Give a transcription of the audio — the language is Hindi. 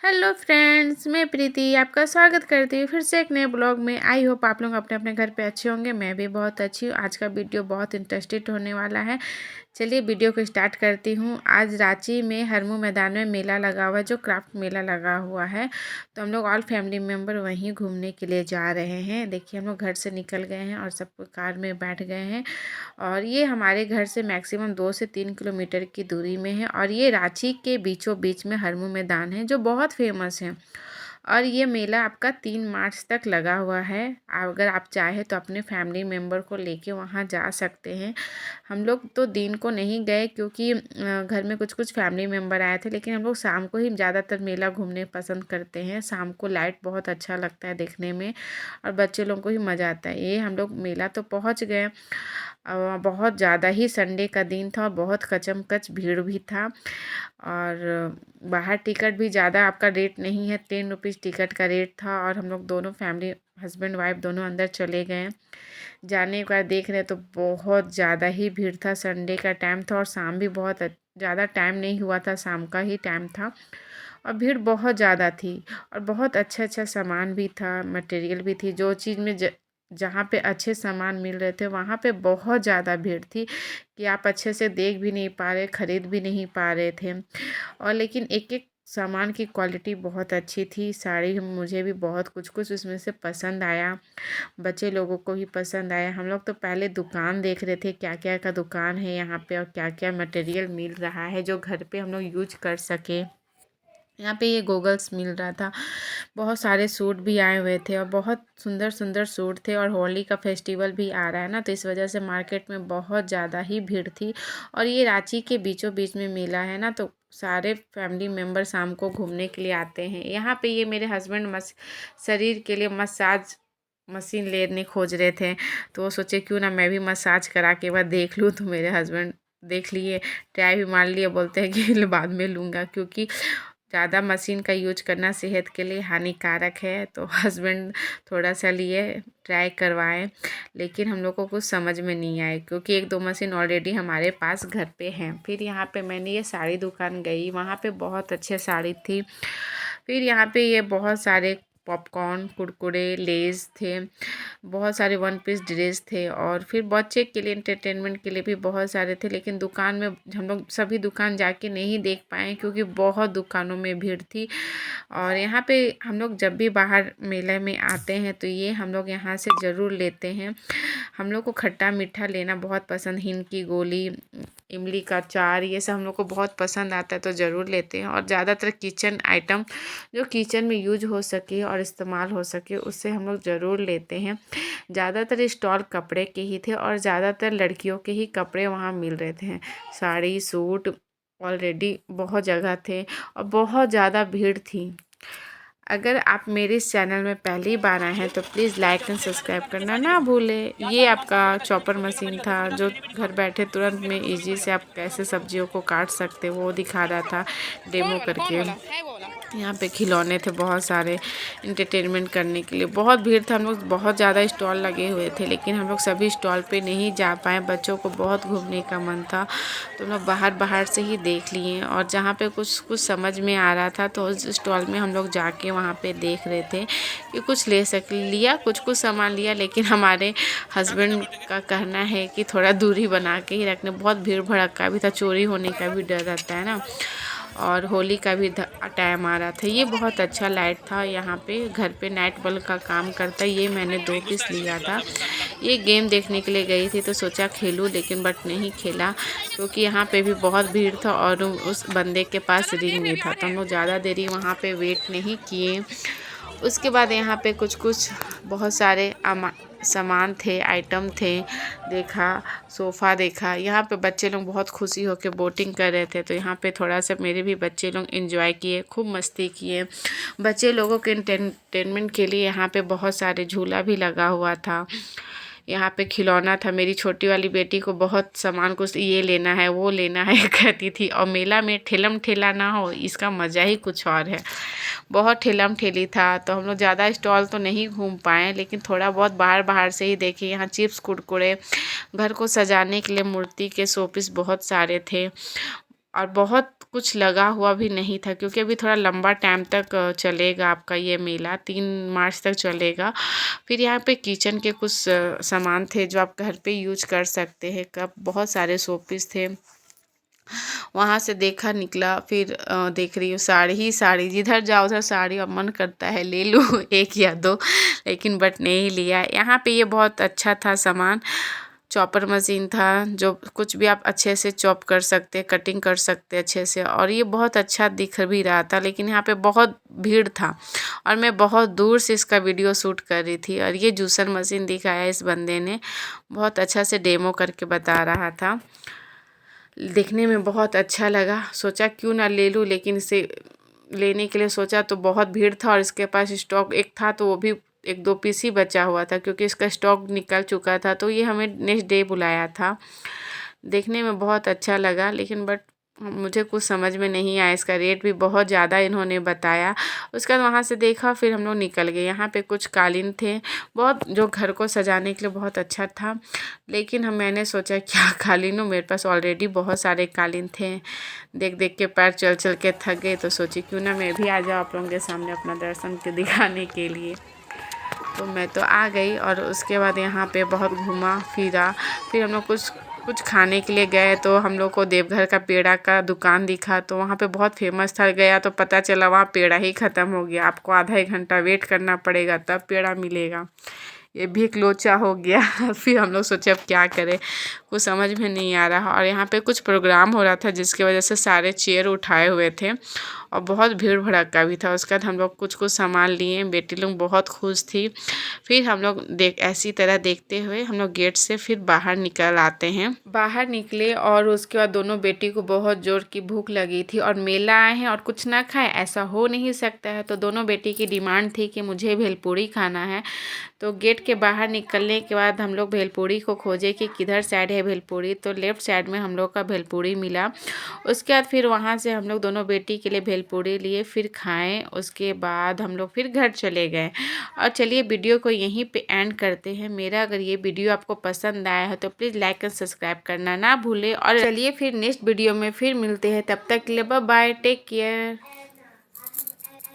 हेलो फ्रेंड्स, मैं प्रीति आपका स्वागत करती हूँ फिर से एक नए ब्लॉग में। आई होप आप लोग अपने अपने घर पे अच्छे होंगे। मैं भी बहुत अच्छी हूँ। आज का वीडियो बहुत इंटरेस्टिंग होने वाला है। चलिए वीडियो को स्टार्ट करती हूँ। आज रांची में हरमू मैदान में मेला लगा हुआ है, जो क्राफ्ट मेला लगा हुआ है। तो हम लोग ऑल फैमिली मेम्बर वहीं घूमने के लिए जा रहे हैं। देखिए, हम लोग घर से निकल गए हैं और सब कार में बैठ गए हैं। और ये हमारे घर से मैक्सिमम 2 से 3 किलोमीटर की दूरी में है। और ये रांची के बीचों बीच में हरमू मैदान है, जो बहुत फेमस है। और ये मेला आपका 3 मार्च तक लगा हुआ है। अगर आप चाहे तो अपने फैमिली मेम्बर को लेके वहाँ जा सकते हैं। हम लोग तो दिन को नहीं गए, क्योंकि घर में कुछ कुछ फैमिली मेम्बर आए थे। लेकिन हम लोग शाम को ही ज़्यादातर मेला घूमने पसंद करते हैं। शाम को लाइट बहुत अच्छा लगता है देखने में, और बच्चे लोगों को ही मज़ा आता है। ये हम लोग मेला तो पहुँच गए। बहुत ज़्यादा ही संडे का दिन था और बहुत कचमकच भीड़ भी था। और बाहर टिकट भी ज़्यादा आपका रेट नहीं है, 10 रुपीज़ टिकट का रेट था। और हम लोग दोनों फैमिली, हस्बैंड वाइफ दोनों अंदर चले गए। जाने के बाद देख रहे तो बहुत ज़्यादा ही भीड़ था। संडे का टाइम था और शाम भी बहुत ज़्यादा टाइम नहीं हुआ था, शाम का ही टाइम था। और भीड़ बहुत ज़्यादा थी। और बहुत अच्छा अच्छा सामान भी था, मटेरियल भी थी। जो चीज़ में जहाँ पे अच्छे सामान मिल रहे थे, वहाँ पे बहुत ज़्यादा भीड़ थी कि आप अच्छे से देख भी नहीं पा रहे, ख़रीद भी नहीं पा रहे थे। और लेकिन एक एक सामान की क्वालिटी बहुत अच्छी थी। साड़ी मुझे भी बहुत कुछ कुछ उसमें से पसंद आया, बच्चे लोगों को भी पसंद आया। हम लोग तो पहले दुकान देख रहे थे, क्या क्या का दुकान है यहाँ पे और क्या क्या मटेरियल मिल रहा है जो घर पे हम लोग यूज कर सके। यहाँ पे ये गोगल्स मिल रहा था। बहुत सारे सूट भी आए हुए थे और बहुत सुंदर सुंदर सूट थे। और होली का फेस्टिवल भी आ रहा है ना, तो इस वजह से मार्केट में बहुत ज़्यादा ही भीड़ थी। और ये रांची के बीचों बीच में मेला है ना, तो सारे फैमिली मेम्बर शाम को घूमने के लिए आते हैं यहाँ पे। ये मेरे हस्बैंड शरीर के लिए मसाज मशीन लेने खोज रहे थे, तो वो सोचे क्यों ना मैं भी मसाज करा के बाद देख लूँ। तो मेरे हस्बैंड देख लिए, ट्राई भी मार लिए, बोलते हैं कि बाद में लूँगा, क्योंकि ज़्यादा मशीन का यूज करना सेहत के लिए हानिकारक है। तो हस्बैंड थोड़ा सा लिए, ट्राई करवाएं। लेकिन हम लोग को कुछ समझ में नहीं आए, क्योंकि 1-2 मशीन ऑलरेडी हमारे पास घर पे हैं। फिर यहाँ पे मैंने ये साड़ी दुकान गई, वहाँ पे बहुत अच्छे साड़ी थी। फिर यहाँ पे ये बहुत सारे पॉपकॉर्न, कुरकुरे, लेज थे। बहुत सारे वन पीस ड्रेस थे। और फिर बच्चे के लिए एंटरटेनमेंट के लिए भी बहुत सारे थे। लेकिन दुकान में हम लोग सभी दुकान जाके नहीं देख पाए, क्योंकि बहुत दुकानों में भीड़ थी। और यहाँ पे हम लोग जब भी बाहर मेले में आते हैं तो ये हम लोग यहाँ से ज़रूर लेते हैं। हम लोग को खट्टा मीठा लेना बहुत पसंद, हिंग की गोली, इमली का अचार, ये सब हम लोग को बहुत पसंद आता है, तो ज़रूर लेते हैं। और ज़्यादातर किचन आइटम जो किचन में यूज हो सके और इस्तेमाल हो सके, उससे हम लोग ज़रूर लेते हैं। ज़्यादातर स्टॉल कपड़े के ही थे और ज़्यादातर लड़कियों के ही कपड़े वहाँ मिल रहे थे। साड़ी, सूट ऑलरेडी बहुत जगह थे और बहुत ज़्यादा भीड़ थी। अगर आप मेरे इस चैनल में पहली बार आए हैं तो प्लीज़ लाइक एंड सब्सक्राइब करना ना भूलें। ये आपका चॉपर मशीन था, जो घर बैठे तुरंत में इजी से आप कैसे सब्जियों को काट सकते वो दिखा रहा था डेमो करके। यहाँ पे खिलौने थे बहुत सारे, इंटरटेनमेंट करने के लिए। बहुत भीड़ था, हम लोग बहुत ज़्यादा स्टॉल लगे हुए थे, लेकिन हम लोग सभी स्टॉल पे नहीं जा पाए। बच्चों को बहुत घूमने का मन था, तो हम लोग बाहर बाहर से ही देख लिए। और जहाँ पे कुछ कुछ समझ में आ रहा था, तो उस स्टॉल में हम लोग जाके वहाँ पे देख रहे थे कि कुछ ले लिया, कुछ कुछ सामान लिया। लेकिन हमारे हस्बैंड का कहना है कि थोड़ा दूरी बना के ही रखने। बहुत भीड़ भड़का भी था, चोरी होने का भी डर रहता है ना, और होली का भी टाइम आ रहा था। ये बहुत अच्छा लाइट था। यहाँ पे घर पे नाइट बल्ब का काम करता है। ये मैंने 2 पीस लिया था। ये गेम देखने के लिए गई थी, तो सोचा खेलूँ, लेकिन बट नहीं खेला, क्योंकि यहाँ पे भी बहुत भीड़ था और उस बंदे के पास रिंग नहीं था। तो हम लोग ज़्यादा देरी वहाँ पे वेट नहीं किए। उसके बाद यहाँ पे कुछ कुछ बहुत सारे सामान थे, आइटम थे, देखा, सोफ़ा देखा। यहाँ पे बच्चे लोग बहुत खुशी होकर बोटिंग कर रहे थे, तो यहाँ पे थोड़ा सा मेरे भी बच्चे लोग एंजॉय किए, खूब मस्ती किए। बच्चे लोगों के एंटरटेनमेंट के लिए यहाँ पे बहुत सारे झूला भी लगा हुआ था। यहाँ पे खिलौना था। मेरी छोटी वाली बेटी को बहुत सामान, कुछ ये लेना है, वो लेना है कहती थी। और मेला में ठेलम ठेला ना हो, इसका मज़ा ही कुछ और है। बहुत ठेलम ठेली था, तो हम लोग ज़्यादा स्टॉल तो नहीं घूम पाए, लेकिन थोड़ा बहुत बाहर बाहर से ही देखे। यहाँ चिप्स, कुरकुरे, घर को सजाने के लिए मूर्ति के शोपीस बहुत सारे थे। और बहुत कुछ लगा हुआ भी नहीं था, क्योंकि अभी थोड़ा लंबा टाइम तक चलेगा आपका ये मेला, 3 मार्च तक चलेगा। फिर यहाँ पे किचन के कुछ सामान थे जो आप घर पे यूज कर सकते हैं, कप, बहुत सारे शोपीस थे। वहाँ से देखा निकला, फिर देख रही हूँ साड़ी ही साड़ी, जिधर जाओ उधर साड़ी, अब मन करता है ले लूँ एक या दो, लेकिन बट नहीं लिया। यहाँ पे ये बहुत अच्छा था सामान, चॉपर मशीन था जो कुछ भी आप अच्छे से चॉप कर सकते, कटिंग कर सकते अच्छे से, और ये बहुत अच्छा दिख भी रहा था। लेकिन यहाँ पे बहुत भीड़ था और मैं बहुत दूर से इसका वीडियो शूट कर रही थी। और ये जूसर मशीन दिखाया इस बंदे ने, बहुत अच्छा से डेमो करके बता रहा था, देखने में बहुत अच्छा लगा। सोचा क्यों ना ले लूँ, लेकिन इसे लेने के लिए सोचा तो बहुत भीड़ था और इसके पास स्टॉक एक था तो वो भी 1-2 पीस ही बचा हुआ था, क्योंकि इसका स्टॉक निकल चुका था। तो ये हमें नेक्स्ट डे बुलाया था। देखने में बहुत अच्छा लगा, लेकिन बट मुझे कुछ समझ में नहीं आया, इसका रेट भी बहुत ज़्यादा इन्होंने बताया। उसके बाद वहाँ से देखा, फिर हम लोग निकल गए। यहाँ पे कुछ कालीन थे, बहुत, जो घर को सजाने के लिए बहुत अच्छा था। लेकिन मैंने सोचा क्या कालीन हो, मेरे पास ऑलरेडी बहुत सारे कालीन थे। देख देख के पैर चल चल के थक गए, तो सोची क्यों ना मैं भी आ जाऊँ आप लोगों के सामने अपना दर्शन के दिखाने के लिए। तो मैं तो आ गई और उसके बाद यहाँ पे बहुत घूमा फिरा। फिर हम लोग कुछ खाने के लिए गए, तो हम लोग को देवघर का पेड़ा का दुकान दिखा, तो वहाँ पे बहुत फेमस था। गया तो पता चला वहाँ पेड़ा ही ख़त्म हो गया, आपको आधा 1 घंटा वेट करना पड़ेगा तब पेड़ा मिलेगा। ये भी एक लोचा हो गया। फिर हम लोग सोचे अब क्या करें, कुछ समझ में नहीं आ रहा। और यहाँ पे कुछ प्रोग्राम हो रहा था जिसकी वजह से सारे चेयर उठाए हुए थे और बहुत भीड़ भड़क्का भी था। उसके बाद हम लोग कुछ सामान लिए, बेटी लोग बहुत खुश थी। फिर हम लोग ऐसी तरह देखते हुए हम लोग गेट से फिर बाहर निकल आते हैं। बाहर निकले और उसके बाद दोनों बेटी को बहुत जोर की भूख लगी थी और मेला आए हैं और कुछ ना खाए, ऐसा हो नहीं सकता है। तो दोनों बेटी की डिमांड थी कि मुझे भेलपूरी खाना है। तो गेट के बाहर निकलने के बाद हम लोग भेलपूरी को खोजे कि किधर साइड है भेलपूरी, तो लेफ़्ट साइड में हम लोग का भेलपूरी मिला। उसके बाद फिर वहाँ से हम लोग दोनों बेटी के लिए भेलपूरी लिए, फिर खाएं। उसके बाद हम लोग फिर घर चले गए। और चलिए वीडियो को यहीं पे एंड करते हैं। मेरा अगर ये वीडियो आपको पसंद आया है तो प्लीज़ लाइक एंड सब्सक्राइब करना ना भूलें। और चलिए फिर नेक्स्ट वीडियो में फिर मिलते हैं, तब तक के लिए बाय बाय, टेक केयर।